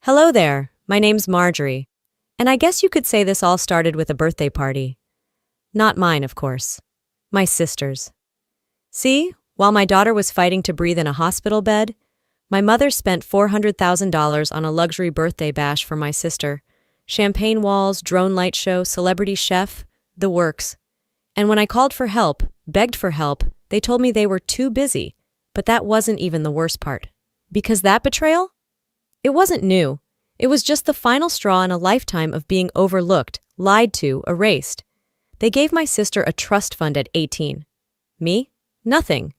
Hello there, my name's Marjorie, and I guess you could say this all started with a birthday party. Not mine, of course. My sister's. See, while my daughter was fighting to breathe in a hospital bed, my mother spent $400,000 on a luxury birthday bash for my sister. Champagne walls, drone light show, celebrity chef, the works. And when I called for help, begged for help, they told me they were too busy. But that wasn't even the worst part. Because that betrayal? It wasn't new. It was just the final straw in a lifetime of being overlooked, lied to, erased. They gave my sister a trust fund at 18. Me? Nothing.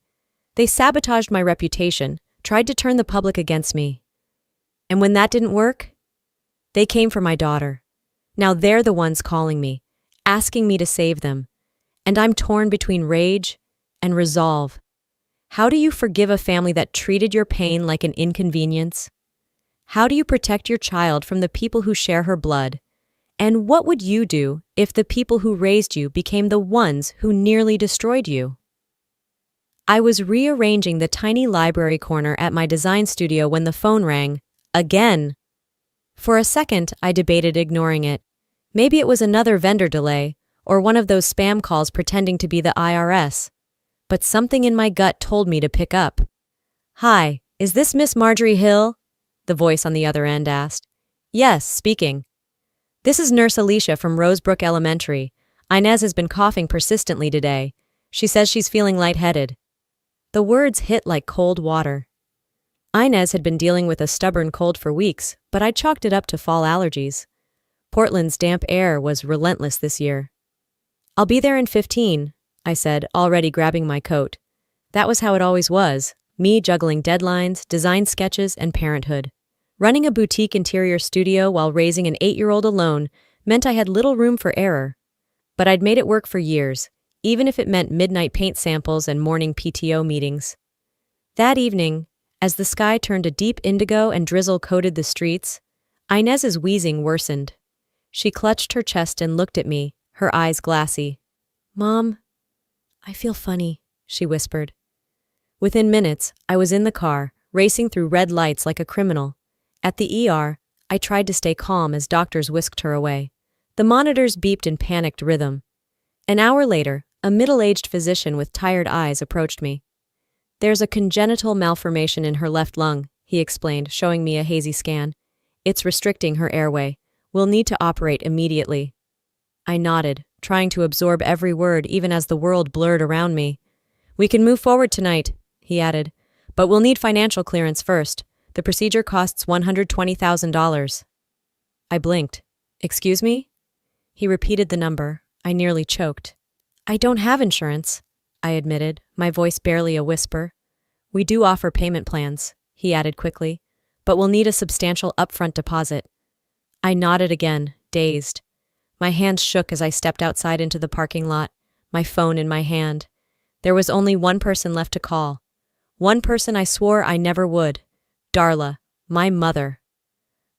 They sabotaged my reputation, tried to turn the public against me. And when that didn't work, they came for my daughter. Now they're the ones calling me, asking me to save them. And I'm torn between rage and resolve. How do you forgive a family that treated your pain like an inconvenience? How do you protect your child from the people who share her blood? And what would you do if the people who raised you became the ones who nearly destroyed you? I was rearranging the tiny library corner at my design studio when the phone rang, again. For a second, I debated ignoring it. Maybe it was another vendor delay, or one of those spam calls pretending to be the IRS. But something in my gut told me to pick up. "Hi, is this Miss Marjorie Hill?" the voice on the other end asked. "Yes, speaking." "This is Nurse Alicia from Rosebrook Elementary. Inez has been coughing persistently today. She says she's feeling lightheaded." The words hit like cold water. Inez had been dealing with a stubborn cold for weeks, but I chalked it up to fall allergies. Portland's damp air was relentless this year. "I'll be there in 15, I said, already grabbing my coat. That was how it always was, me juggling deadlines, design sketches, and parenthood. Running a boutique interior studio while raising an 8-year-old alone meant I had little room for error. But I'd made it work for years, even if it meant midnight paint samples and morning PTO meetings. That evening, as the sky turned a deep indigo and drizzle coated the streets, Inez's wheezing worsened. She clutched her chest and looked at me, her eyes glassy. "Mom, I feel funny," she whispered. Within minutes, I was in the car, racing through red lights like a criminal. At the ER, I tried to stay calm as doctors whisked her away. The monitors beeped in panicked rhythm. An hour later, a middle-aged physician with tired eyes approached me. "There's a congenital malformation in her left lung," he explained, showing me a hazy scan. "It's restricting her airway. We'll need to operate immediately." I nodded, trying to absorb every word even as the world blurred around me. "We can move forward tonight," he added, "but we'll need financial clearance first. The procedure costs $120,000. I blinked. "Excuse me?" He repeated the number. I nearly choked. "I don't have insurance," I admitted, my voice barely a whisper. "We do offer payment plans," he added quickly, "but we'll need a substantial upfront deposit." I nodded again, dazed. My hands shook as I stepped outside into the parking lot, my phone in my hand. There was only one person left to call. One person I swore I never would. Darla, my mother.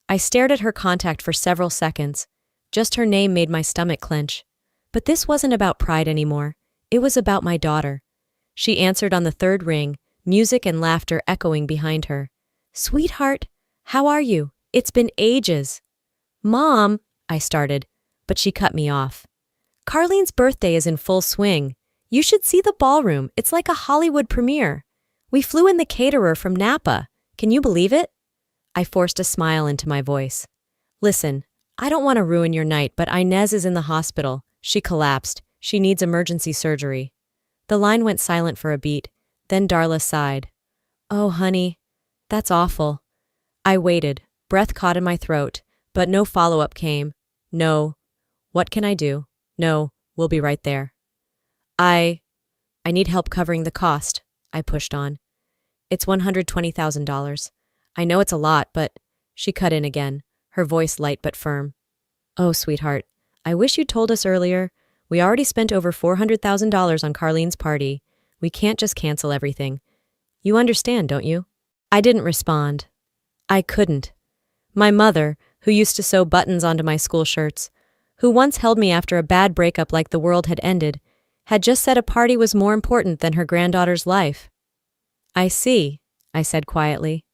I stared at her contact for several seconds. Just her name made my stomach clench. But this wasn't about pride anymore. It was about my daughter. She answered on the third ring, music and laughter echoing behind her. "Sweetheart, how are you? It's been ages." "Mom," I started, but she cut me off. "Carlene's birthday is in full swing. You should see the ballroom. It's like a Hollywood premiere. We flew in the caterer from Napa. Can you believe it?" I forced a smile into my voice. "Listen, I don't want to ruin your night, but Inez is in the hospital. She collapsed. She needs emergency surgery." The line went silent for a beat. Then Darla sighed. "Oh, honey, that's awful." I waited, breath caught in my throat, but no follow-up came. "No. What can I do? No, we'll be right there." I need help covering the cost," I pushed on. "It's $120,000. I know it's a lot, but—" She cut in again, her voice light but firm. "Oh, sweetheart, I wish you'd told us earlier. We already spent over $400,000 on Carlene's party. We can't just cancel everything. You understand, don't you?" I didn't respond. I couldn't. My mother, who used to sew buttons onto my school shirts, who once held me after a bad breakup like the world had ended, had just said a party was more important than her granddaughter's life. "I see," I said quietly.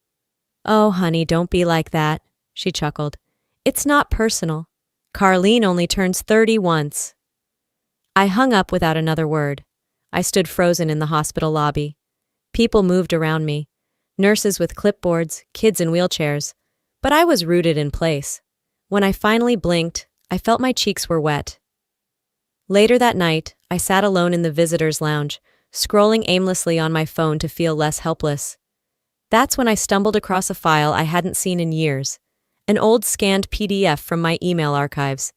"Oh, honey, don't be like that," she chuckled. It's not personal. Carlene only turns 30 once. I hung up without another word. I stood frozen in the hospital lobby. People moved around me. Nurses with clipboards, kids in wheelchairs. But I was rooted in place. When I finally blinked, I felt my cheeks were wet. Later that night, I sat alone in the visitors' lounge, scrolling aimlessly on my phone to feel less helpless. That's when I stumbled across a file I hadn't seen in years, an old scanned PDF from my email archives.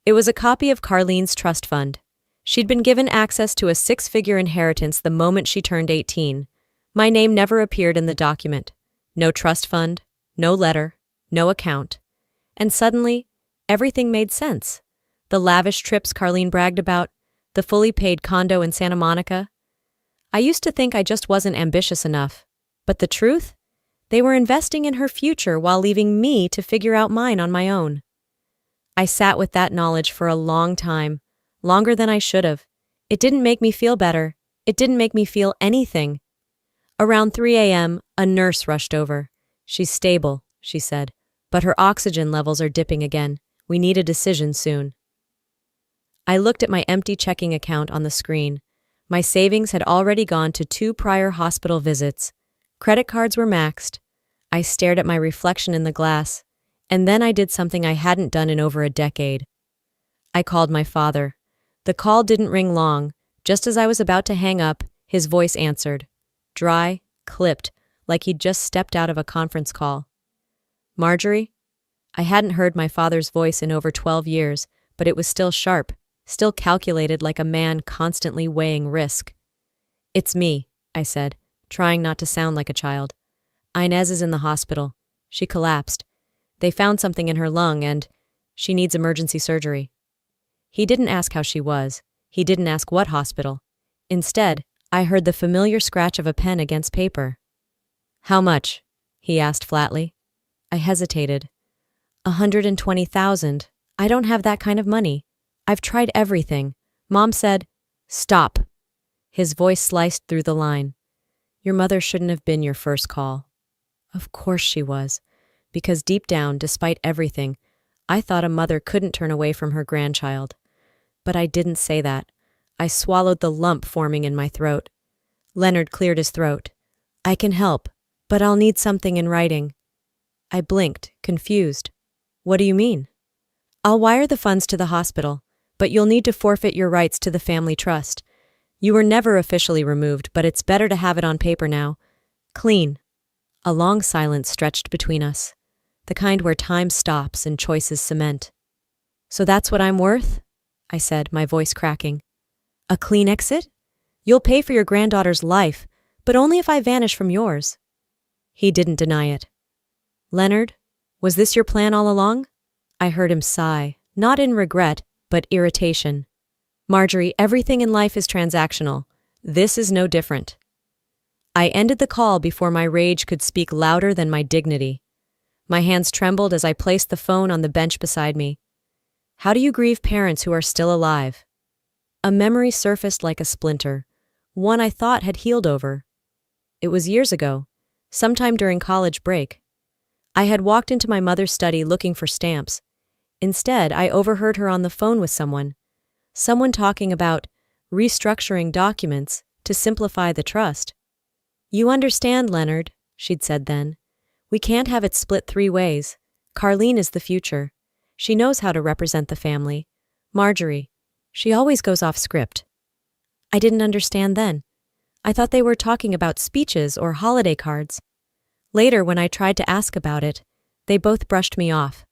It was a copy of Carlene's trust fund. She'd been given access to a 6-figure inheritance the moment she turned 18. My name never appeared in the document. No trust fund, no letter, no account. And suddenly, everything made sense. The lavish trips Carlene bragged about, the fully paid condo in Santa Monica. I used to think I just wasn't ambitious enough. But the truth? They were investing in her future while leaving me to figure out mine on my own. I sat with that knowledge for a long time, longer than I should have. It didn't make me feel better. It didn't make me feel anything. Around 3 a.m., a nurse rushed over. She's stable, she said, but her oxygen levels are dipping again. We need a decision soon. I looked at my empty checking account on the screen. My savings had already gone to 2 prior hospital visits. Credit cards were maxed. I stared at my reflection in the glass, and then I did something I hadn't done in over a decade. I called my father. The call didn't ring long. Just as I was about to hang up, his voice answered. Dry, clipped, like he'd just stepped out of a conference call. Marjorie? I hadn't heard my father's voice in over 12 years, but it was still sharp, still calculated like a man constantly weighing risk. It's me, I said, trying not to sound like a child. Inez is in the hospital. She collapsed. They found something in her lung and she needs emergency surgery. He didn't ask how she was. He didn't ask what hospital. Instead, I heard the familiar scratch of a pen against paper. How much? He asked flatly. I hesitated. 120,000. I don't have that kind of money. I've tried everything. Mom said, stop. His voice sliced through the line. Your mother shouldn't have been your first call. Of course she was, because deep down, despite everything, I thought a mother couldn't turn away from her grandchild. But I didn't say that. I swallowed the lump forming in my throat. Leonard cleared his throat. I can help, but I'll need something in writing. I blinked, confused. What do you mean? I'll wire the funds to the hospital, but you'll need to forfeit your rights to the family trust. You were never officially removed, but it's better to have it on paper now. Clean. A long silence stretched between us, the kind where time stops and choices cement. So that's what I'm worth? I said, my voice cracking. A clean exit? You'll pay for your granddaughter's life, but only if I vanish from yours. He didn't deny it. Leonard, was this your plan all along? I heard him sigh, not in regret, but irritation. Marjorie, everything in life is transactional. This is no different. I ended the call before my rage could speak louder than my dignity. My hands trembled as I placed the phone on the bench beside me. How do you grieve parents who are still alive? A memory surfaced like a splinter, one I thought had healed over. It was years ago, sometime during college break. I had walked into my mother's study looking for stamps. Instead, I overheard her on the phone with someone talking about restructuring documents to simplify the trust. You understand, Leonard, she'd said then. We can't have it split 3 ways. Carlene is the future. She knows how to represent the family. Marjorie, she always goes off script. I didn't understand then. I thought they were talking about speeches or holiday cards. Later, when I tried to ask about it, they both brushed me off.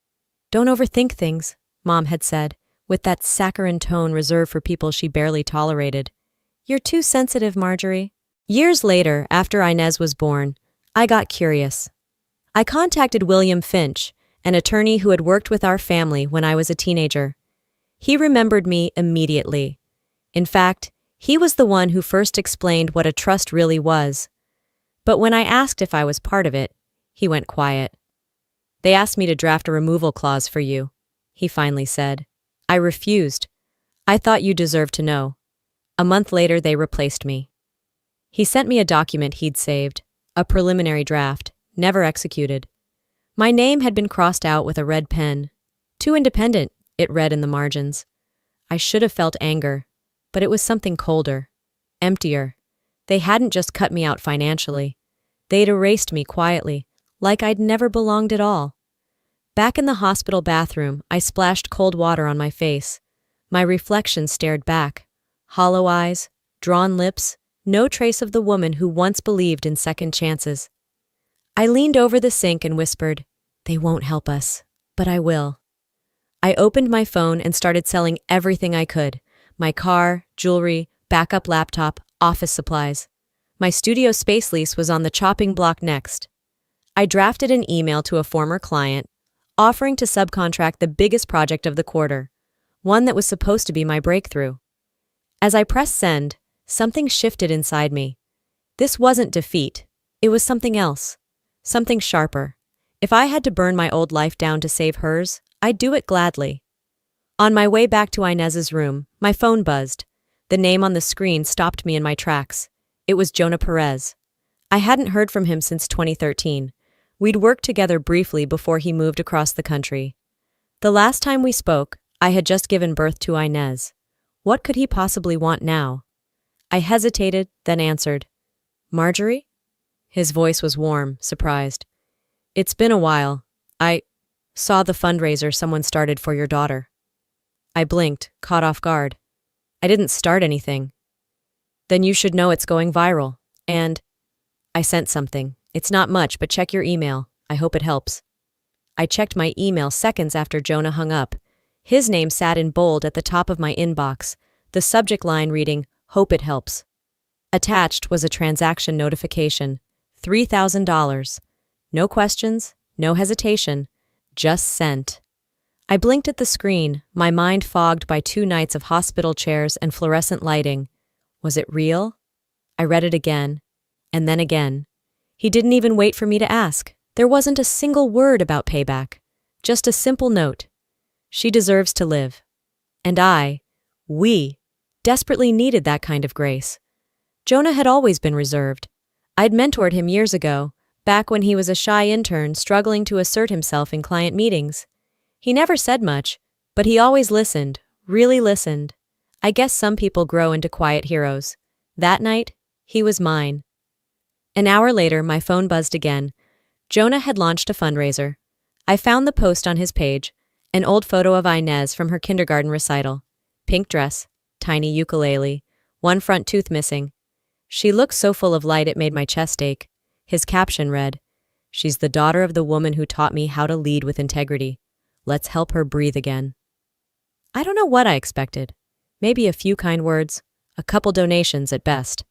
Don't overthink things, Mom had said, with that saccharine tone reserved for people she barely tolerated. You're too sensitive, Marjorie. Years later, after Inez was born, I got curious. I contacted William Finch, an attorney who had worked with our family when I was a teenager. He remembered me immediately. In fact, he was the one who first explained what a trust really was. But when I asked if I was part of it, he went quiet. They asked me to draft a removal clause for you, he finally said. I refused. I thought you deserved to know. A month later, they replaced me. He sent me a document he'd saved, a preliminary draft, never executed. My name had been crossed out with a red pen. Too independent, it read in the margins. I should have felt anger, but it was something colder, emptier. They hadn't just cut me out financially. They'd erased me quietly, like I'd never belonged at all. Back in the hospital bathroom, I splashed cold water on my face. My reflection stared back. Hollow eyes, drawn lips, no trace of the woman who once believed in second chances. I leaned over the sink and whispered, "They won't help us, but I will." I opened my phone and started selling everything I could. My car, jewelry, backup laptop, office supplies. My studio space lease was on the chopping block next. I drafted an email to a former client, offering to subcontract the biggest project of the quarter, one that was supposed to be my breakthrough. As I pressed send, something shifted inside me. This wasn't defeat. It was something else. Something sharper. If I had to burn my old life down to save hers, I'd do it gladly. On my way back to Inez's room, my phone buzzed. The name on the screen stopped me in my tracks. It was Jonah Perez. I hadn't heard from him since 2013. We'd worked together briefly before he moved across the country. The last time we spoke, I had just given birth to Inez. What could he possibly want now? I hesitated, then answered, "Marjorie?" His voice was warm, surprised. "It's been a while. I saw the fundraiser someone started for your daughter." I blinked, caught off guard. "I didn't start anything." "Then you should know it's going viral. And I sent something. It's not much, but check your email. I hope it helps." I checked my email seconds after Jonah hung up. His name sat in bold at the top of my inbox, the subject line reading, "Hope it helps." Attached was a transaction notification. $3,000. No questions, no hesitation, just sent. I blinked at the screen, my mind fogged by 2 nights of hospital chairs and fluorescent lighting. Was it real? I read it again, and then again. He didn't even wait for me to ask. There wasn't a single word about Payback, just a simple note. She deserves to live. And we, desperately needed that kind of grace. Jonah had always been reserved. I'd mentored him years ago, back when he was a shy intern struggling to assert himself in client meetings. He never said much, but he always listened, really listened. I guess some people grow into quiet heroes. That night, he was mine. An hour later, my phone buzzed again. Jonah had launched a fundraiser. I found the post on his page, an old photo of Inez from her kindergarten recital. Pink dress, tiny ukulele, one front tooth missing. She looked so full of light it made my chest ache. His caption read, "She's the daughter of the woman who taught me how to lead with integrity. Let's help her breathe again." I don't know what I expected. Maybe a few kind words, a couple donations at best.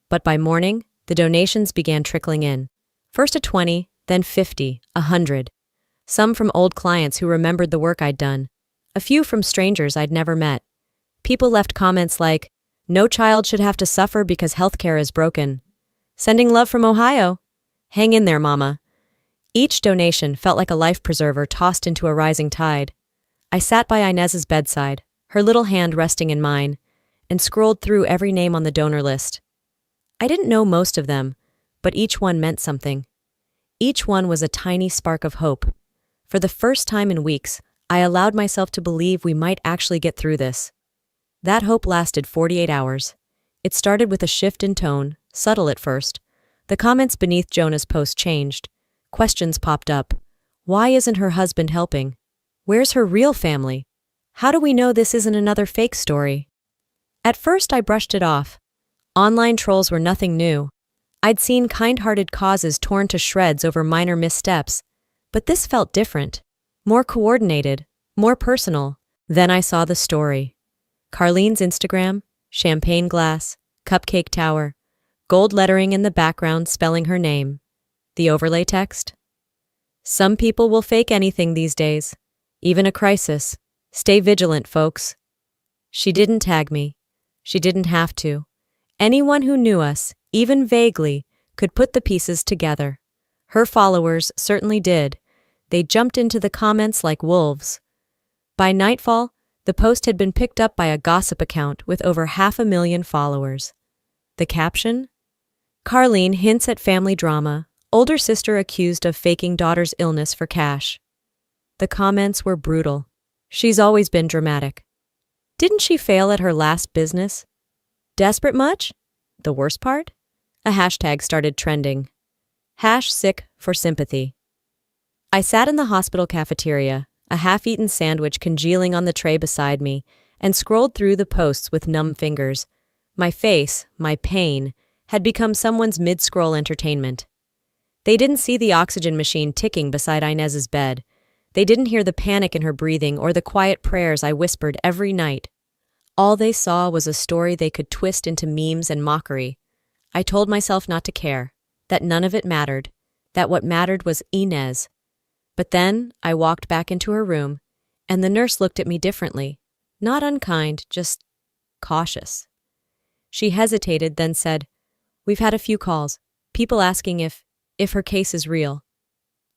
But by morning, the donations began trickling in. First a 20, then 50, 100. Some from old clients who remembered the work I'd done. A few from strangers I'd never met. People left comments like, "No child should have to suffer because healthcare is broken." "Sending love from Ohio." "Hang in there, mama." Each donation felt like a life preserver tossed into a rising tide. I sat by Inez's bedside, her little hand resting in mine, and scrolled through every name on the donor list. I didn't know most of them, but each one meant something. Each one was a tiny spark of hope. For the first time in weeks, I allowed myself to believe we might actually get through this. That hope lasted 48 hours. It started with a shift in tone, subtle at first. The comments beneath Jonah's post changed. Questions popped up. Why isn't her husband helping? Where's her real family? How do we know this isn't another fake story? At first I brushed it off. Online trolls were nothing new. I'd seen kind-hearted causes torn to shreds over minor missteps, but this felt different, more coordinated, more personal. Then I saw the story. Carlene's Instagram, champagne glass, cupcake tower, gold lettering in the background spelling her name. The overlay text? "Some people will fake anything these days, even a crisis. Stay vigilant, folks." She didn't tag me. She didn't have to. Anyone who knew us, even vaguely, could put the pieces together. Her followers certainly did. They jumped into the comments like wolves. By nightfall, the post had been picked up by a gossip account with over 500,000 followers. The caption? "Carlene hints at family drama, Older sister accused of faking daughter's illness for cash. The comments were brutal. She's always been dramatic. Didn't she fail at her last business? Desperate much? The worst part? A hashtag started trending. #sick for sympathy. I sat in the hospital cafeteria, a half-eaten sandwich congealing on the tray beside me, and scrolled through the posts with numb fingers. My face, my pain, had become someone's mid-scroll entertainment. They didn't see the oxygen machine ticking beside Inez's bed. They didn't hear the panic in her breathing or the quiet prayers I whispered every night. All they saw was a story they could twist into memes and mockery. I told myself not to care, that none of it mattered, that what mattered was Inez. But then I walked back into her room, and the nurse looked at me differently. Not unkind, just cautious. She hesitated, then said, "We've had a few calls, people asking if her case is real."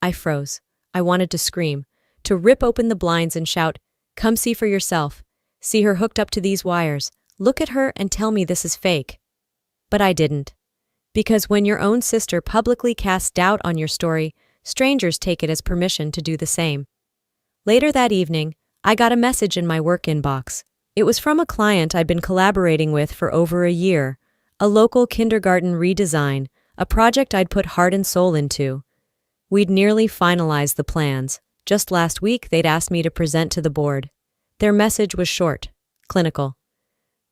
I froze. I wanted to scream, to rip open the blinds and shout, "Come see for yourself. See her hooked up to these wires. Look at her and tell me this is fake." But I didn't. Because when your own sister publicly casts doubt on your story, strangers take it as permission to do the same. Later that evening, I got a message in my work inbox. It was from a client I'd been collaborating with for over a year, a local kindergarten redesign, a project I'd put heart and soul into. We'd nearly finalized the plans. Just last week, they'd asked me to present to the board. Their message was short, clinical.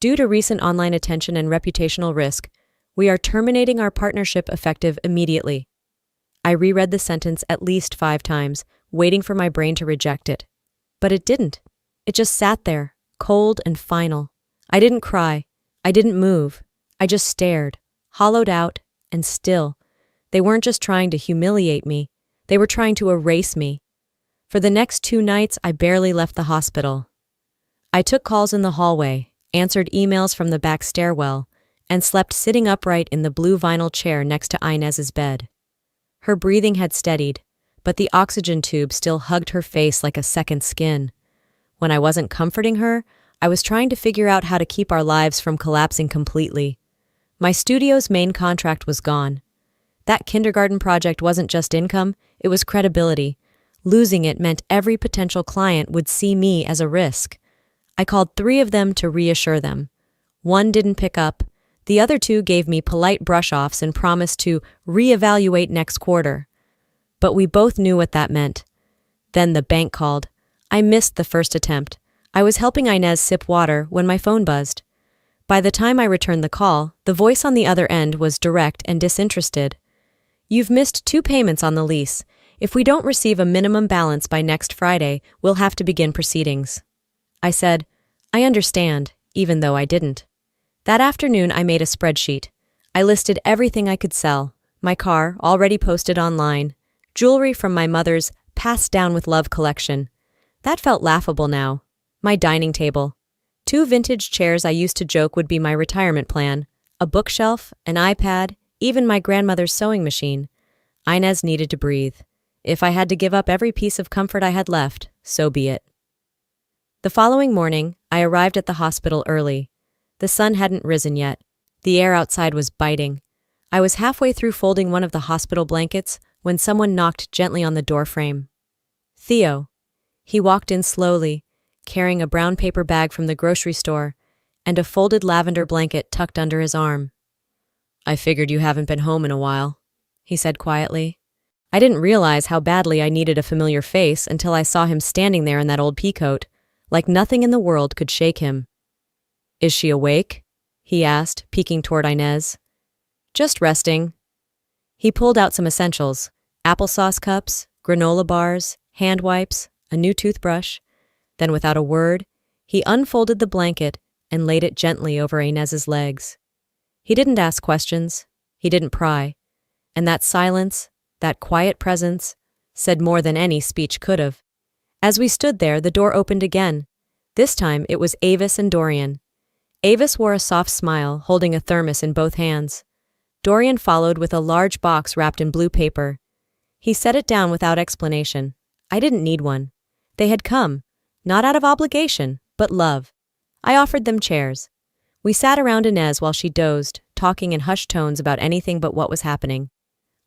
Due to recent online attention and reputational risk, we are terminating our partnership effective immediately. I reread the sentence at least 5 times, waiting for my brain to reject it. But it didn't. It just sat there, cold and final. I didn't cry. I didn't move. I just stared, hollowed out and still. They weren't just trying to humiliate me. They were trying to erase me. For the next 2 nights, I barely left the hospital. I took calls in the hallway, answered emails from the back stairwell, and slept sitting upright in the blue vinyl chair next to Inez's bed. Her breathing had steadied, but the oxygen tube still hugged her face like a second skin. When I wasn't comforting her, I was trying to figure out how to keep our lives from collapsing completely. My studio's main contract was gone. That kindergarten project wasn't just income, it was credibility. Losing it meant every potential client would see me as a risk. I called 3 of them to reassure them. 1 didn't pick up. The other 2 gave me polite brush-offs and promised to reevaluate next quarter. But we both knew what that meant. Then the bank called. I missed the first attempt. I was helping Inez sip water when my phone buzzed. By the time I returned the call, the voice on the other end was direct and disinterested. "You've missed 2 payments on the lease. If we don't receive a minimum balance by next Friday, we'll have to begin proceedings." I said, "I understand," even though I didn't. That afternoon, I made a spreadsheet. I listed everything I could sell. My car, already posted online. Jewelry from my mother's Passed Down with Love collection. That felt laughable now. My dining table. 2 vintage chairs I used to joke would be my retirement plan. A bookshelf, an iPad, even my grandmother's sewing machine. Inez needed to breathe. If I had to give up every piece of comfort I had left, so be it. The following morning, I arrived at the hospital early. The sun hadn't risen yet. The air outside was biting. I was halfway through folding one of the hospital blankets when someone knocked gently on the doorframe. Theo. He walked in slowly, carrying a brown paper bag from the grocery store and a folded lavender blanket tucked under his arm. "I figured you haven't been home in a while," he said quietly. I didn't realize how badly I needed a familiar face until I saw him standing there in that old peacoat, like nothing in the world could shake him. "Is she awake?" he asked, peeking toward Inez. "Just resting." He pulled out some essentials: applesauce cups, granola bars, hand wipes, a new toothbrush. Then without a word, he unfolded the blanket and laid it gently over Inez's legs. He didn't ask questions. He didn't pry. And that silence, that quiet presence, said more than any speech could have. As we stood there, the door opened again. This time it was Avis and Dorian. Avis wore a soft smile, holding a thermos in both hands. Dorian followed with a large box wrapped in blue paper. He set it down without explanation. I didn't need one. They had come, not out of obligation, but love. I offered them chairs. We sat around Inez while she dozed, talking in hushed tones about anything but what was happening.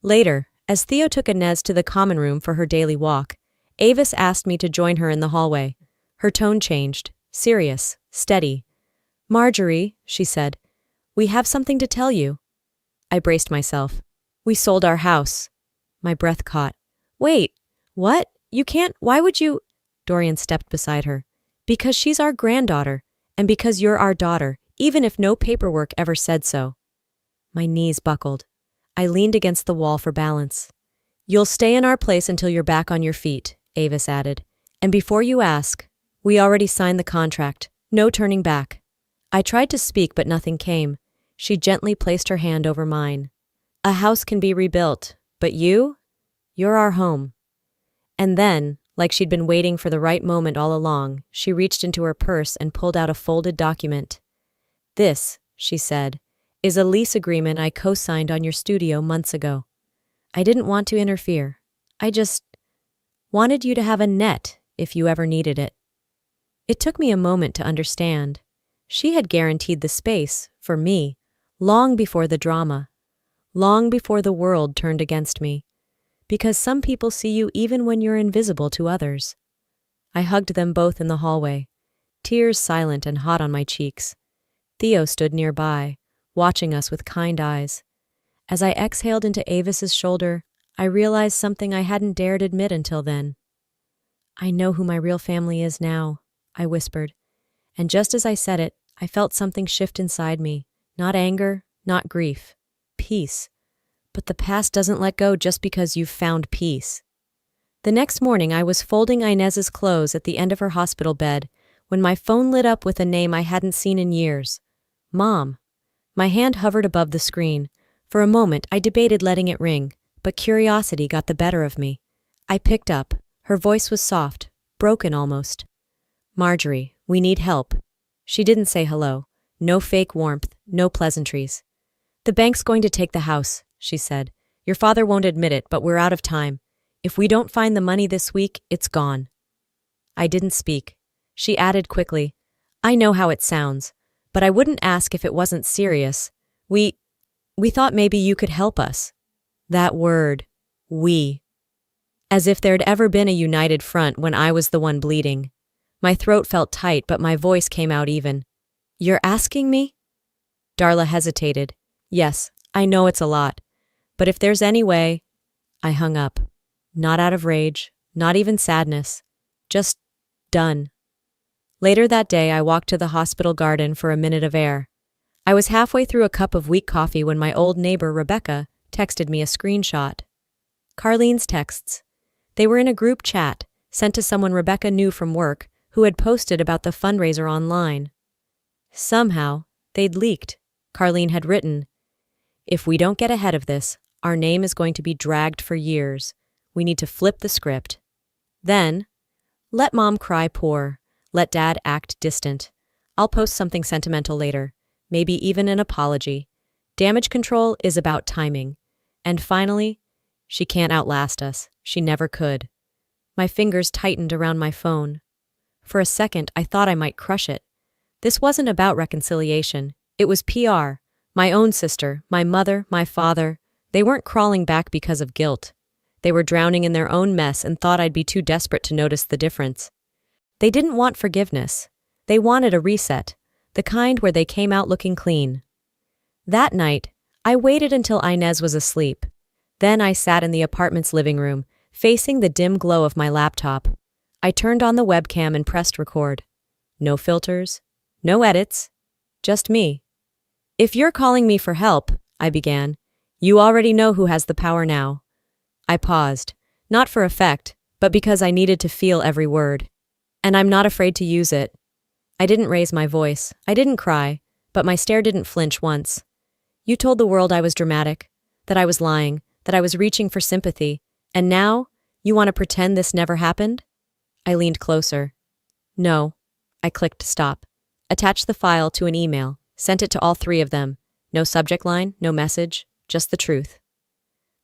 Later, As Theo took Inez to the common room for her daily walk, Avis asked me to join her in the hallway. Her tone changed, serious, steady. "Marjorie," she said, "we have something to tell you." I braced myself. "We sold our house." My breath caught. "Wait, what? You can't, why would you?" Dorian stepped beside her. "Because she's our granddaughter, and because you're our daughter, even if no paperwork ever said so." My knees buckled. I leaned against the wall for balance. "You'll stay in our place until you're back on your feet," Avis added. "And before you ask, we already signed the contract. No turning back." I tried to speak, but nothing came. She gently placed her hand over mine. "A house can be rebuilt, but you're our home." And then, like she'd been waiting for the right moment all along, she reached into her purse and pulled out a folded document. "This," she said, "is a lease agreement I co-signed on your studio months ago. I didn't want to interfere. I just wanted you to have a net if you ever needed it." It took me a moment to understand. She had guaranteed the space, for me, long before the drama, long before the world turned against me. Because some people see you even when you're invisible to others. I hugged them both in the hallway, tears silent and hot on my cheeks. Theo stood nearby, watching us with kind eyes. As I exhaled into Avis's shoulder, I realized something I hadn't dared admit until then. "I know who my real family is now," I whispered. And just as I said it, I felt something shift inside me. Not anger, not grief. Peace. But the past doesn't let go just because you've found peace. The next morning, I was folding Inez's clothes at the end of her hospital bed when my phone lit up with a name I hadn't seen in years. Mom. My hand hovered above the screen. For a moment, I debated letting it ring, but curiosity got the better of me. I picked up. Her voice was soft, broken almost. "Marjorie, we need help." She didn't say hello. No fake warmth, no pleasantries. "The bank's going to take the house," she said. "Your father won't admit it, but we're out of time. If we don't find the money this week, it's gone." I didn't speak. She added quickly, "I know how it sounds, but I wouldn't ask if it wasn't serious. We thought maybe you could help us." That word, we. As if there'd ever been a united front when I was the one bleeding. My throat felt tight, but my voice came out even. "You're asking me?" Darla hesitated. "Yes, I know it's a lot. But if there's any way..." I hung up. Not out of rage, not even sadness. Just done. Later that day, I walked to the hospital garden for a minute of air. I was halfway through a cup of weak coffee when my old neighbor, Rebecca, texted me a screenshot. Carlene's texts. They were in a group chat, sent to someone Rebecca knew from work, who had posted about the fundraiser online. Somehow, they'd leaked. Carlene had written, "If we don't get ahead of this, our name is going to be dragged for years. We need to flip the script. Then, let Mom cry poor. Let Dad act distant. I'll post something sentimental later. Maybe even an apology. Damage control is about timing. And finally, she can't outlast us. She never could." My fingers tightened around my phone. For a second, I thought I might crush it. This wasn't about reconciliation. It was PR. My own sister, my mother, my father. They weren't crawling back because of guilt. They were drowning in their own mess and thought I'd be too desperate to notice the difference. They didn't want forgiveness. They wanted a reset, the kind where they came out looking clean. That night, I waited until Inez was asleep. Then I sat in the apartment's living room, facing the dim glow of my laptop. I turned on the webcam and pressed record. No filters, no edits, just me. "If you're calling me for help," I began, "you already know who has the power now." I paused, not for effect, but because I needed to feel every word. And I'm not afraid to use it. I didn't raise my voice. I didn't cry, but my stare didn't flinch once. "You told the world I was dramatic, that I was lying, that I was reaching for sympathy, and now you want to pretend this never happened?" I leaned closer. "No." I clicked stop. Attached the file to an email, sent it to all three of them. No subject line, no message, just the truth.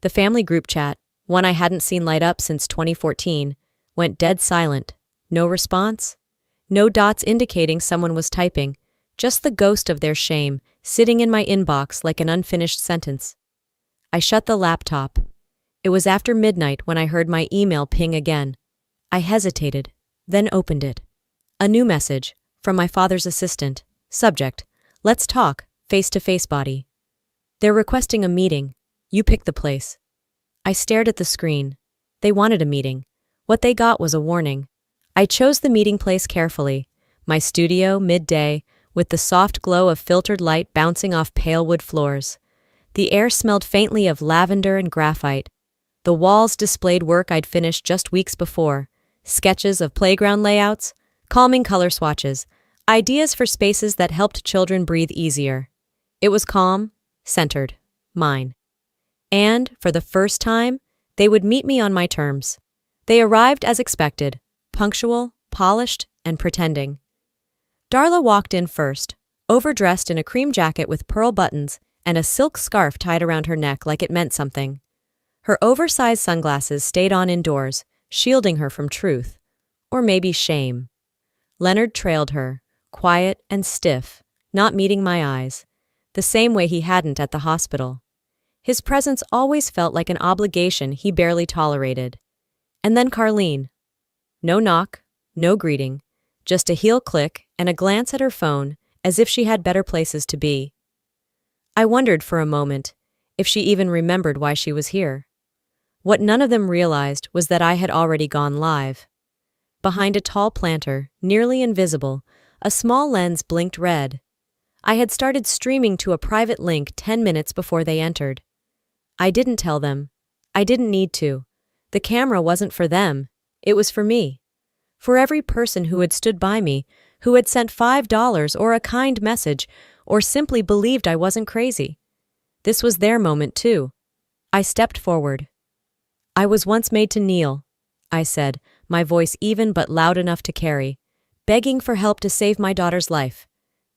The family group chat, one I hadn't seen light up since 2014, went dead silent. No response. No dots indicating someone was typing, just the ghost of their shame sitting in my inbox like an unfinished sentence. I shut the laptop. It was after midnight when I heard my email ping again. I hesitated, then opened it. A new message, from my father's assistant. Subject: let's talk, face-to-face body. They're requesting a meeting. You pick the place. I stared at the screen. They wanted a meeting. What they got was a warning. I chose the meeting place carefully. My studio, midday, with the soft glow of filtered light bouncing off pale wood floors. The air smelled faintly of lavender and graphite. The walls displayed work I'd finished just weeks before. Sketches of playground layouts, calming color swatches, ideas for spaces that helped children breathe easier. It was calm, centered, mine. And, for the first time, they would meet me on my terms. They arrived as expected, punctual, polished, and pretending. Darla walked in first, overdressed in a cream jacket with pearl buttons and a silk scarf tied around her neck like it meant something. Her oversized sunglasses stayed on indoors, shielding her from truth, or maybe shame. Leonard trailed her, quiet and stiff, not meeting my eyes, the same way he hadn't at the hospital. His presence always felt like an obligation he barely tolerated. And then Carlene. No knock, no greeting, just a heel click and a glance at her phone as if she had better places to be. I wondered for a moment if she even remembered why she was here. What none of them realized was that I had already gone live. Behind a tall planter, nearly invisible, a small lens blinked red. I had started streaming to a private link 10 minutes before they entered. I didn't tell them. I didn't need to. The camera wasn't for them. It was for me. For every person who had stood by me, who had sent $5 or a kind message, or simply believed I wasn't crazy. This was their moment, too. I stepped forward. I was once made to kneel, I said, my voice even but loud enough to carry, begging for help to save my daughter's life.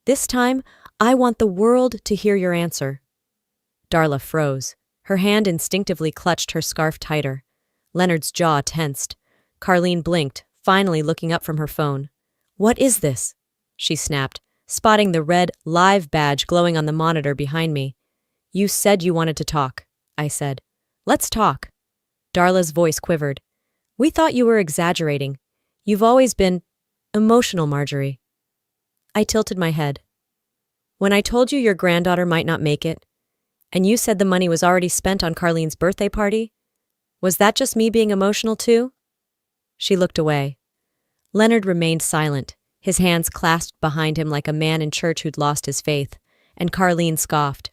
This time, I want the world to hear your answer. Darla froze. Her hand instinctively clutched her scarf tighter. Leonard's jaw tensed. Carlene blinked, finally looking up from her phone. What is this? She snapped, spotting the red live badge glowing on the monitor behind me. You said you wanted to talk, I said. Let's talk. Darla's voice quivered. We thought you were exaggerating. You've always been emotional, Marjorie. I tilted my head. When I told you your granddaughter might not make it, and you said the money was already spent on Carlene's birthday party, was that just me being emotional too? She looked away. Leonard remained silent, his hands clasped behind him like a man in church who'd lost his faith, and Carlene scoffed.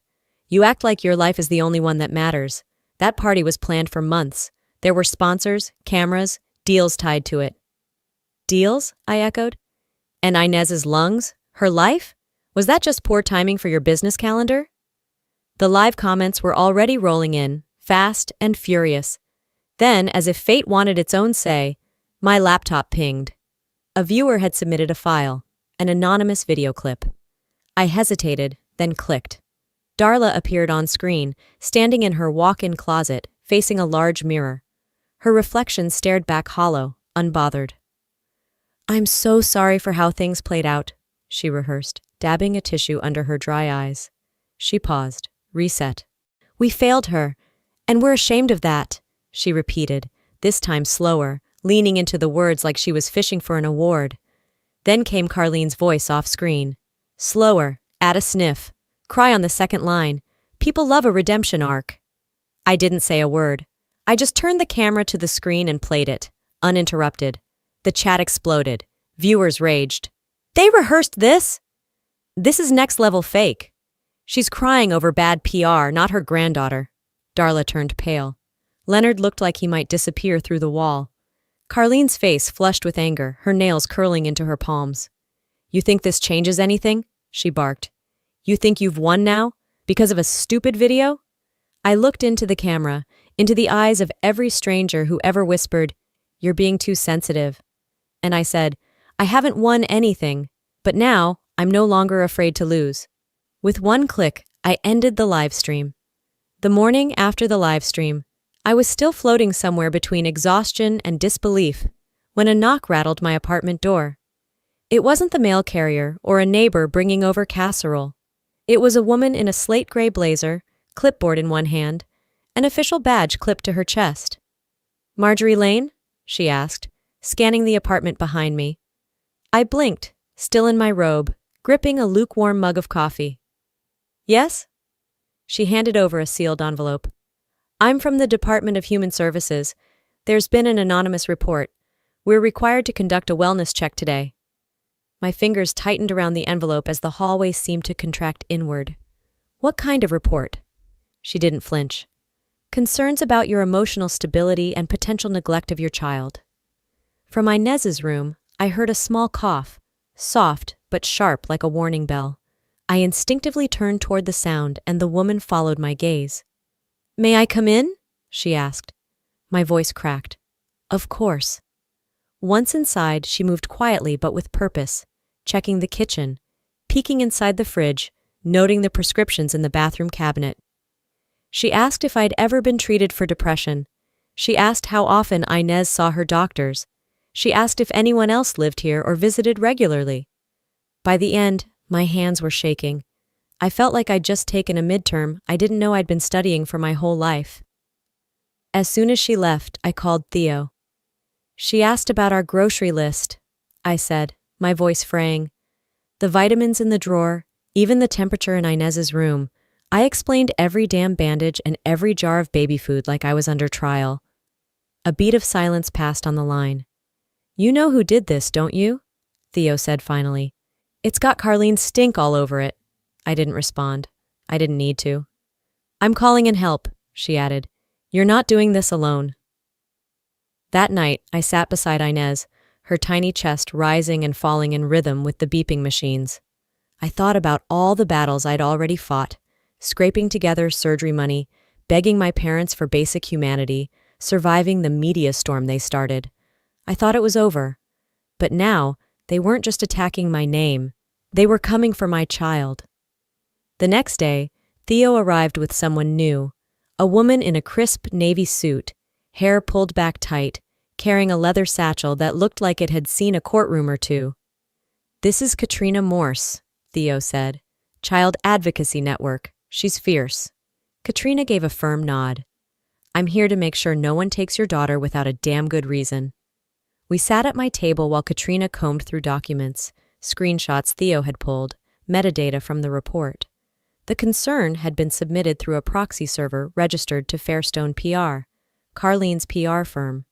You act like your life is the only one that matters. That party was planned for months. There were sponsors, cameras, deals tied to it. Deals? I echoed. And Inez's lungs? Her life? Was that just poor timing for your business calendar? The live comments were already rolling in, fast and furious. Then, as if fate wanted its own say, my laptop pinged. A viewer had submitted a file, an anonymous video clip. I hesitated, then clicked. Darla appeared on screen, standing in her walk-in closet, facing a large mirror. Her reflection stared back hollow, unbothered. I'm so sorry for how things played out, she rehearsed, dabbing a tissue under her dry eyes. She paused, reset. We failed her, and we're ashamed of that, she repeated, this time slower, leaning into the words like she was fishing for an award. Then came Carlene's voice off-screen. Slower, add a sniff. Cry on the second line. People love a redemption arc. I didn't say a word. I just turned the camera to the screen and played it, uninterrupted. The chat exploded. Viewers raged. They rehearsed this? This is next-level fake. She's crying over bad PR, not her granddaughter. Darla turned pale. Leonard looked like he might disappear through the wall. Carlene's face flushed with anger, her nails curling into her palms. You think this changes anything? She barked. You think you've won now? Because of a stupid video? I looked into the camera, into the eyes of every stranger who ever whispered, You're being too sensitive. And I said, I haven't won anything, but now I'm no longer afraid to lose. With one click, I ended the live stream. The morning after the live stream, I was still floating somewhere between exhaustion and disbelief when a knock rattled my apartment door. It wasn't the mail carrier or a neighbor bringing over casserole. It was a woman in a slate gray blazer, clipboard in one hand, an official badge clipped to her chest. "Marjorie Lane?" she asked, scanning the apartment behind me. I blinked, still in my robe, gripping a lukewarm mug of coffee. "Yes?" She handed over a sealed envelope. "I'm from the Department of Human Services. There's been an anonymous report. We're required to conduct a wellness check today." My fingers tightened around the envelope as the hallway seemed to contract inward. "What kind of report?" She didn't flinch. "Concerns about your emotional stability and potential neglect of your child." From Inez's room, I heard a small cough, soft but sharp like a warning bell. I instinctively turned toward the sound, and the woman followed my gaze. "May I come in?" she asked. My voice cracked. "Of course." Once inside, she moved quietly but with purpose, checking the kitchen, peeking inside the fridge, noting the prescriptions in the bathroom cabinet. She asked if I'd ever been treated for depression. She asked how often Inez saw her doctors. She asked if anyone else lived here or visited regularly. By the end, my hands were shaking. I felt like I'd just taken a midterm I didn't know I'd been studying for my whole life. As soon as she left, I called Theo. "She asked about our grocery list," I said, my voice fraying. "The vitamins in the drawer, even the temperature in Inez's room. I explained every damn bandage and every jar of baby food like I was under trial." A beat of silence passed on the line. "You know who did this, don't you?" Theo said finally. "It's got Carlene's stink all over it." I didn't respond. I didn't need to. "I'm calling in help," she added. "You're not doing this alone." That night, I sat beside Inez, her tiny chest rising and falling in rhythm with the beeping machines. I thought about all the battles I'd already fought, scraping together surgery money, begging my parents for basic humanity, surviving the media storm they started. I thought it was over. But now, they weren't just attacking my name. They were coming for my child. The next day, Theo arrived with someone new, a woman in a crisp navy suit, hair pulled back tight, carrying a leather satchel that looked like it had seen a courtroom or two. "This is Katrina Morse," Theo said. "Child Advocacy Network. She's fierce." Katrina gave a firm nod. "I'm here to make sure no one takes your daughter without a damn good reason." We sat at my table while Katrina combed through documents, screenshots Theo had pulled, metadata from the report. The concern had been submitted through a proxy server registered to Fairstone PR, Carlene's PR firm.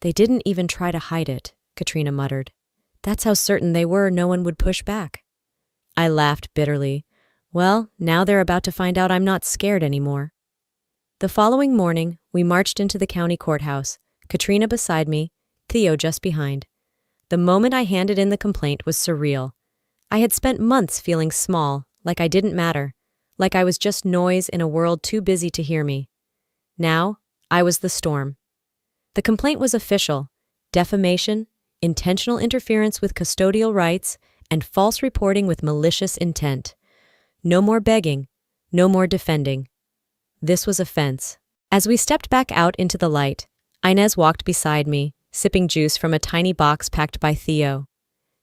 "They didn't even try to hide it," Katrina muttered. "That's how certain they were no one would push back." I laughed bitterly. Well, now they're about to find out I'm not scared anymore. The following morning, we marched into the county courthouse, Katrina beside me, Theo just behind. The moment I handed in the complaint was surreal. I had spent months feeling small, like I didn't matter, like I was just noise in a world too busy to hear me. Now, I was the storm. The complaint was official: defamation, intentional interference with custodial rights, and false reporting with malicious intent. No more begging, no more defending. This was offense. As we stepped back out into the light, Inez walked beside me, sipping juice from a tiny box packed by Theo.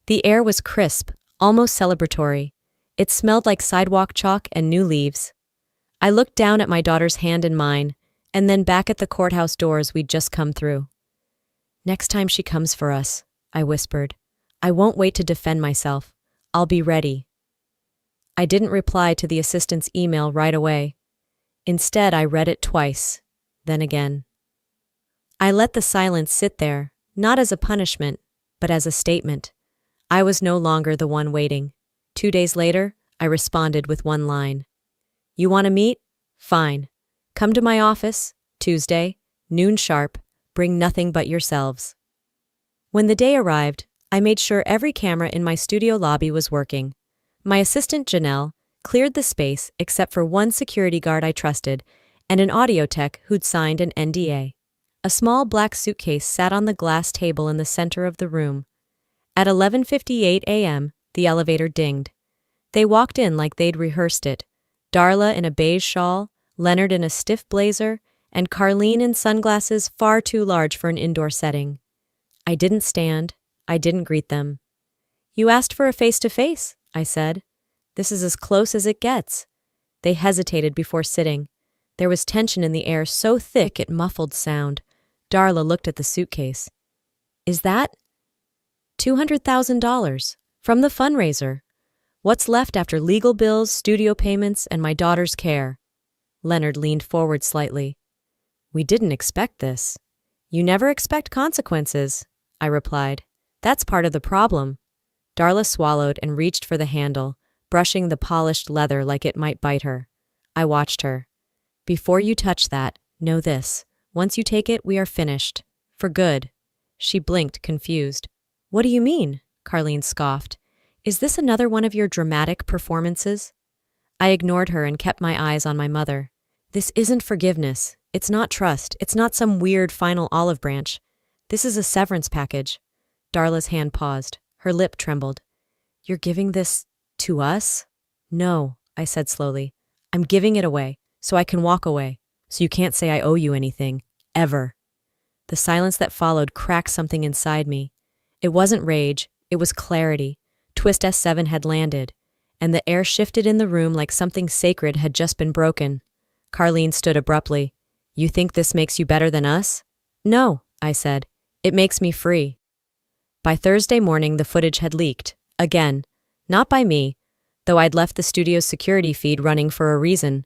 The air was crisp, almost celebratory. It smelled like sidewalk chalk and new leaves. I looked down at my daughter's hand in mine, and then back at the courthouse doors we'd just come through. "Next time she comes for us," I whispered, "I won't wait to defend myself. I'll be ready." I didn't reply to the assistant's email right away. Instead, I read it twice, then again. I let the silence sit there, not as a punishment, but as a statement. I was no longer the one waiting. 2 days later, I responded with one line. "You want to meet? Fine. Come to my office, Tuesday, noon sharp. Bring nothing but yourselves." When the day arrived, I made sure every camera in my studio lobby was working. My assistant, Janelle, cleared the space except for one security guard I trusted and an audio tech who'd signed an NDA. A small black suitcase sat on the glass table in the center of the room. At 11:58 a.m., the elevator dinged. They walked in like they'd rehearsed it. Darla in a beige shawl, Leonard in a stiff blazer, and Carlene in sunglasses far too large for an indoor setting. I didn't stand. I didn't greet them. "You asked for a face-to-face," I said. "This is as close as it gets." They hesitated before sitting. There was tension in the air so thick it muffled sound. Darla looked at the suitcase. Is that? $200,000 from the fundraiser. What's left after legal bills, studio payments, and my daughter's care? Leonard leaned forward slightly. We didn't expect this. You never expect consequences, I replied. That's part of the problem. Darla swallowed and reached for the handle, brushing the polished leather like it might bite her. I watched her. Before you touch that, know this. Once you take it, we are finished. For good. She blinked, confused. What do you mean? Carlene scoffed. Is this another one of your dramatic performances? I ignored her and kept my eyes on my mother. This isn't forgiveness. It's not trust. It's not some weird final olive branch. This is a severance package. Darla's hand paused. Her lip trembled. You're giving this to us? No, I said slowly. I'm giving it away, so I can walk away, so you can't say I owe you anything. Ever. The silence that followed cracked something inside me. It wasn't rage, it was clarity. Twist S7 had landed, and the air shifted in the room like something sacred had just been broken. Carlene stood abruptly. You think this makes you better than us? No, I said. It makes me free. By Thursday morning, the footage had leaked. Again. Not by me, though I'd left the studio's security feed running for a reason.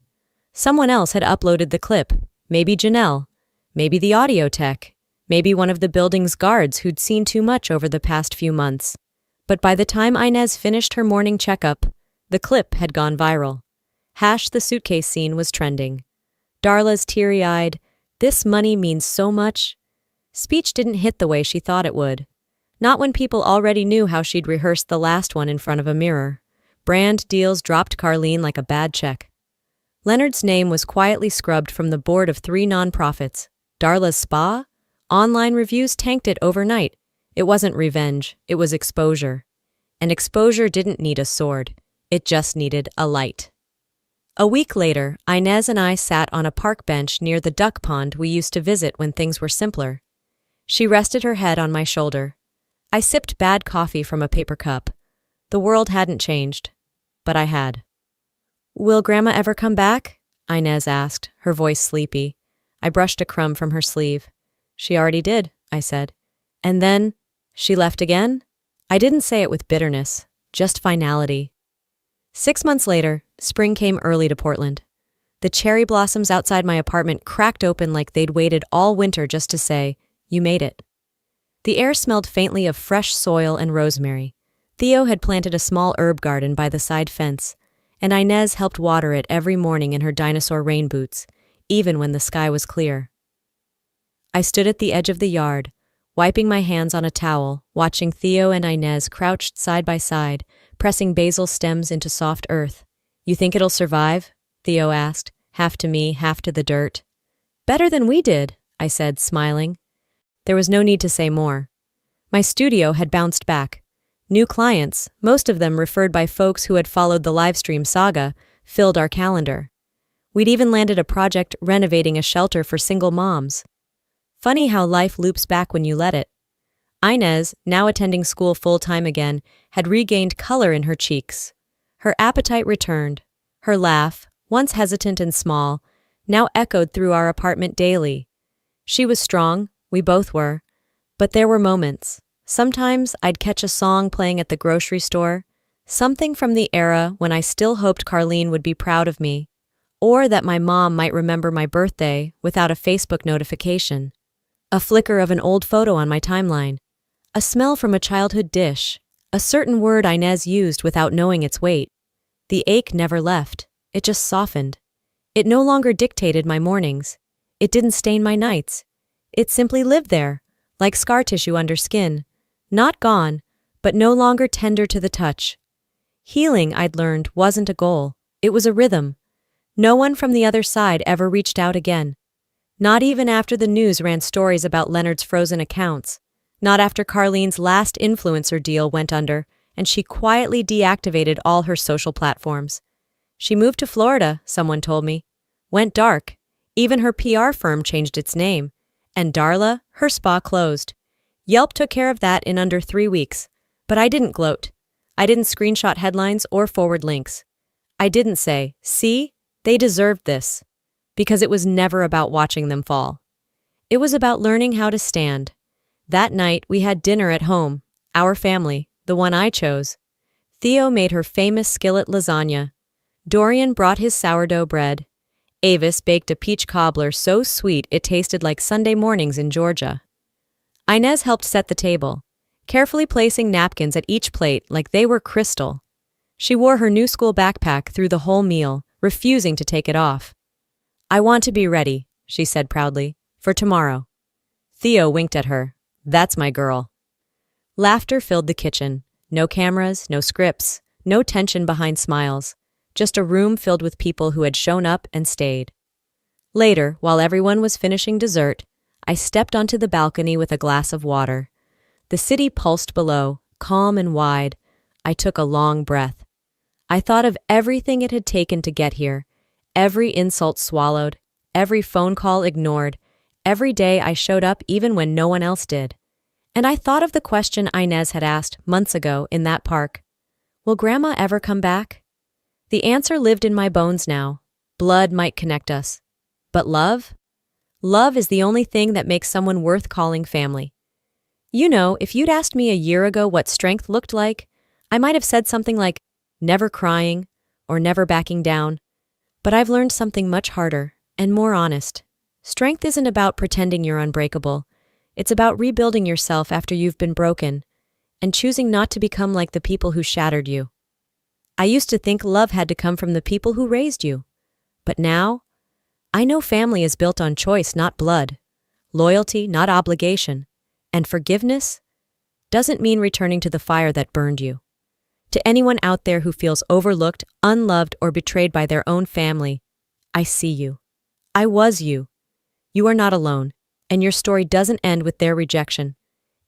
Someone else had uploaded the clip. Maybe Janelle. Maybe the audio tech. Maybe one of the building's guards who'd seen too much over the past few months. But by the time Inez finished her morning checkup, the clip had gone viral. The suitcase scene was trending. Darla's teary-eyed, "This money means so much," speech didn't hit the way she thought it would. Not when people already knew how she'd rehearsed the last one in front of a mirror. Brand deals dropped Carlene like a bad check. Leonard's name was quietly scrubbed from the board of 3 nonprofits. Darla's spa? Online reviews tanked it overnight. It wasn't revenge, it was exposure. And exposure didn't need a sword. It just needed a light. A week later, Inez and I sat on a park bench near the duck pond we used to visit when things were simpler. She rested her head on my shoulder. I sipped bad coffee from a paper cup. The world hadn't changed, but I had. Will Grandma ever come back? Inez asked, her voice sleepy. I brushed a crumb from her sleeve. She already did, I said. And then, she left again? I didn't say it with bitterness, just finality. 6 months later, spring came early to Portland. The cherry blossoms outside my apartment cracked open like they'd waited all winter just to say, you made it. The air smelled faintly of fresh soil and rosemary. Theo had planted a small herb garden by the side fence, and Inez helped water it every morning in her dinosaur rain boots, even when the sky was clear. I stood at the edge of the yard, wiping my hands on a towel, watching Theo and Inez crouched side by side, pressing basil stems into soft earth. You think it'll survive? Theo asked, half to me, half to the dirt. Better than we did, I said, smiling. There was no need to say more. My studio had bounced back. New clients, most of them referred by folks who had followed the livestream saga, filled our calendar. We'd even landed a project renovating a shelter for single moms. Funny how life loops back when you let it. Inez, now attending school full-time again, had regained color in her cheeks. Her appetite returned. Her laugh, once hesitant and small, now echoed through our apartment daily. She was strong, we both were, but there were moments. Sometimes I'd catch a song playing at the grocery store, something from the era when I still hoped Carlene would be proud of me, or that my mom might remember my birthday without a Facebook notification. A flicker of an old photo on my timeline. A smell from a childhood dish. A certain word Inez used without knowing its weight. The ache never left. It just softened. It no longer dictated my mornings. It didn't stain my nights. It simply lived there, like scar tissue under skin. Not gone, but no longer tender to the touch. Healing, I'd learned, wasn't a goal. It was a rhythm. No one from the other side ever reached out again. Not even after the news ran stories about Leonard's frozen accounts. Not after Carlene's last influencer deal went under and she quietly deactivated all her social platforms. She moved to Florida, someone told me. Went dark. Even her PR firm changed its name. And Darla, her spa closed. Yelp took care of that in under 3 weeks. But I didn't gloat. I didn't screenshot headlines or forward links. I didn't say, see, they deserved this. because it was never about watching them fall. It was about learning how to stand. That night, we had dinner at home, our family, the one I chose. Theo made her famous skillet lasagna. Dorian brought his sourdough bread. Avis baked a peach cobbler so sweet it tasted like Sunday mornings in Georgia. Inez helped set the table, carefully placing napkins at each plate like they were crystal. She wore her new school backpack through the whole meal, refusing to take it off. "I want to be ready," she said proudly, "for tomorrow." Theo winked at her. "That's my girl." Laughter filled the kitchen. No cameras, no scripts, no tension behind smiles. Just a room filled with people who had shown up and stayed. Later, while everyone was finishing dessert, I stepped onto the balcony with a glass of water. The city pulsed below, calm and wide. I took a long breath. I thought of everything it had taken to get here, every insult swallowed, every phone call ignored, every day I showed up even when no one else did. And I thought of the question Inez had asked months ago in that park. Will Grandma ever come back? The answer lived in my bones now. Blood might connect us. But love? Love is the only thing that makes someone worth calling family. You know, if you'd asked me a year ago what strength looked like, I might have said something like, never crying or never backing down. But I've learned something much harder and more honest. Strength isn't about pretending you're unbreakable. It's about rebuilding yourself after you've been broken and choosing not to become like the people who shattered you. I used to think love had to come from the people who raised you. But now, I know family is built on choice, not blood. Loyalty, not obligation. And forgiveness doesn't mean returning to the fire that burned you. To anyone out there who feels overlooked, unloved, or betrayed by their own family, I see you. I was you. You are not alone, and your story doesn't end with their rejection.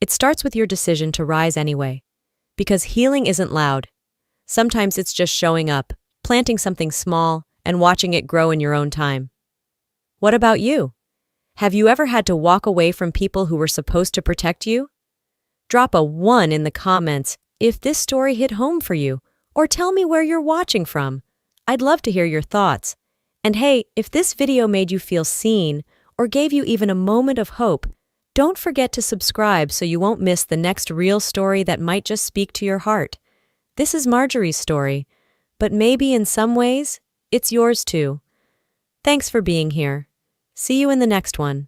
It starts with your decision to rise anyway. Because healing isn't loud. Sometimes it's just showing up, planting something small, and watching it grow in your own time. What about you? Have you ever had to walk away from people who were supposed to protect you? Drop a 1 in the comments if this story hit home for you, or tell me where you're watching from. I'd love to hear your thoughts. And hey, if this video made you feel seen or gave you even a moment of hope, don't forget to subscribe so you won't miss the next real story that might just speak to your heart. This is Marjorie's story, but maybe in some ways, it's yours too. Thanks for being here. See you in the next one.